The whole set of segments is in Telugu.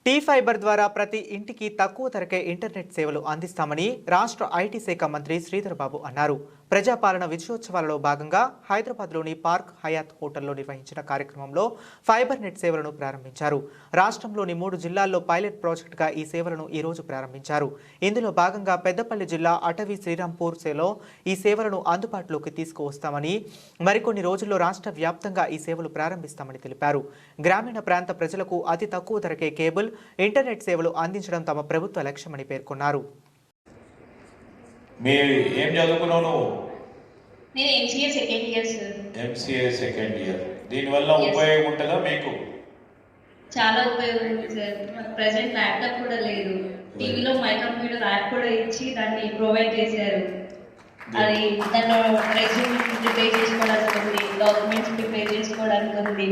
టీ ఫైబర్ ద్వారా ప్రతి ఇంటికి తక్కువ ధరకే ఇంటర్నెట్ సేవలు అందిస్తామని రాష్ట్ర ఐటీ శాఖ మంత్రి శ్రీధర్ బాబు అన్నారు. ప్రజాపాలన విజయోత్సవాలలో భాగంగా హైదరాబాద్లోని పార్క్ హయాత్ హోటల్లో నిర్వహించిన కార్యక్రమంలో ఫైబర్ నెట్ సేవలను ప్రారంభించారు. రాష్ట్రంలోని 3 జిల్లాల్లో పైలట్ ప్రాజెక్టుగా ఈ సేవలను ఈ రోజు ప్రారంభించారు. ఇందులో భాగంగా పెద్దపల్లి జిల్లా అటవీ శ్రీరాంపూర్ సేలో ఈ సేవలను అందుబాటులోకి తీసుకువస్తామని, మరికొన్ని రోజుల్లో రాష్ట్ర వ్యాప్తంగా ఈ సేవలు ప్రారంభిస్తామని తెలిపారు. గ్రామీణ ప్రాంత ప్రజలకు అతి తక్కువ ధరకే కేబుల్, ఇంటర్నెట్ సేవలు అందించడం తమ ప్రభుత్వ లక్ష్యమని పేర్కొన్నారు. ఏం చదువుకున్నావు? నేను MCA second year sir. MCA second year. దీనివల్ల ఉపయోగం ఉంటుందా మీకు? చాలా ఉపయోగం ఉంది సార్. ప్రెసెంట్ ల్యాప్టాప్ కూడా లేదు. టీవీలో మై కంప్యూటర్ యాప్ కూడా ఇచ్చి దాన్ని ప్రొవైడ్ చేశారు. అది దాంట్లో రెజ్యూమ్ ప్రిపేర్ చేసుకోవడానికి ఉంది, డాక్యుమెంట్స్ ప్రిపేర్ చేసుకోవడానికి ఉంది,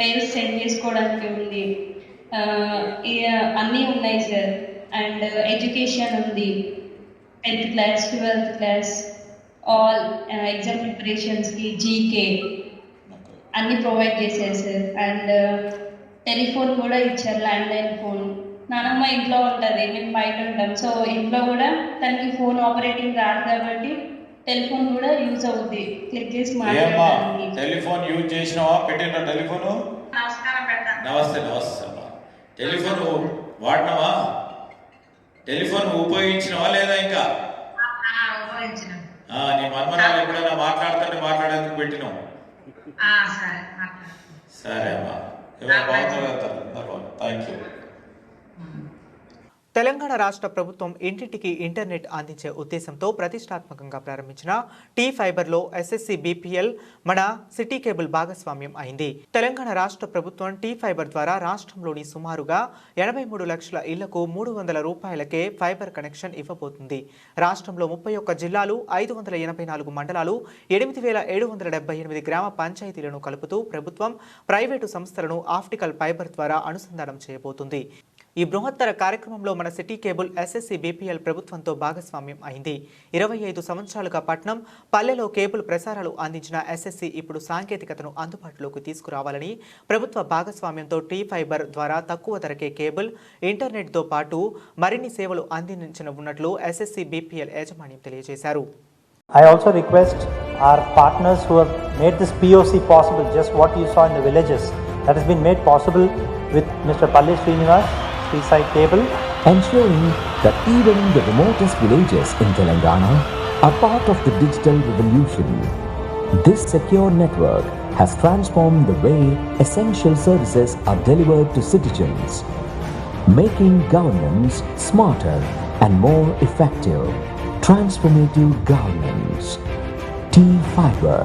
మెయిల్స్ సెండ్ చేసుకోవడానికి ఉంది, అన్నీ ఉన్నాయి సార్. అండ్ ఎడ్యుకేషన్ ఉంది, 10th class 12th class all exam ప్రిపరేషన్స్కి జీకే అన్నీ ప్రొవైడ్ చేశారు సార్. అండ్ టెలిఫోన్ కూడా ఇచ్చారు, ల్యాండ్లైన్ ఫోన్. నానమ్మ ఇంట్లో ఉంటుంది, మేము బయట ఉంటాం. సో ఇంట్లో కూడా తనకి ఫోన్ ఆపరేటింగ్ రాదు కాబట్టి టెలిఫోన్ కూడా యూజ్ అవుద్ది, క్లిక్ చేసి మాట్లాడడానికి. టెలిఫోన్ యూజ్ చేసినావా? పెట్టిన టెలిఫోన్? నమస్తే. టెలిఫోన్ వాడినావా? టెలిఫోన్ ఉపయోగించినవా లేదా? ఇంకా నీ మన్మరాలు ఎప్పుడైనా మాట్లాడేందుకు పెట్టినావు? సరే అమ్మా, థ్యాంక్ యూ. తెలంగాణ రాష్ట్ర ప్రభుత్వం ఇంటింటికి ఇంటర్నెట్ అందించే ఉద్దేశంతో ప్రతిష్టాత్మకంగా ప్రారంభించిన టీ ఫైబర్లో ఎస్ఎస్సి బీపీఎల్ మన సిటీ కేబుల్ భాగస్వామ్యం అయింది. తెలంగాణ రాష్ట్ర ప్రభుత్వం టీ ఫైబర్ ద్వారా రాష్ట్రంలోని సుమారుగా 83 లక్షల ఇళ్లకు 300 రూపాయలకే ఫైబర్ కనెక్షన్ ఇవ్వబోతుంది. రాష్ట్రంలో 31 జిల్లాలు, 584 మండలాలు, 8778 గ్రామ పంచాయతీలను కలుపుతూ ప్రభుత్వం, ప్రైవేటు సంస్థలను ఆప్టికల్ ఫైబర్ ద్వారా అనుసంధానం చేయబోతుంది. ఈ బృహత్తర కార్యక్రమంలో మన సిటీ కేబుల్ ఎస్ఎస్సి బీపీఎల్ ప్రభుత్వంతో భాగస్వామ్యం అయింది. 25 సంవత్సరాలుగా పట్నం, పల్లెలో కేబుల్ ప్రసారాలు అందించిన ఎస్ఎస్సి ఇప్పుడు సాంకేతికతను అందుబాటులోకి తీసుకురావాలని ప్రభుత్వ భాగస్వామ్యంతో టీ ఫైబర్ ద్వారా తక్కువ ధరకే కేబుల్, ఇంటర్నెట్తో పాటు మరిన్ని సేవలు అందించనున్నట్లు ఎస్ఎస్సి బీపీఎల్ యాజమాన్యం తెలియజేశారు. I also request our partners who have made this POC possible, just what you saw in the villages, that has been made possible with Mr. Palli Srinivas, Seaside Cable, ensuring that even the remotest villages in Telangana are part of the digital revolution. This secure network has transformed the way essential services are delivered to citizens, making governance smarter and more effective. Transformative governance. T-Fiber.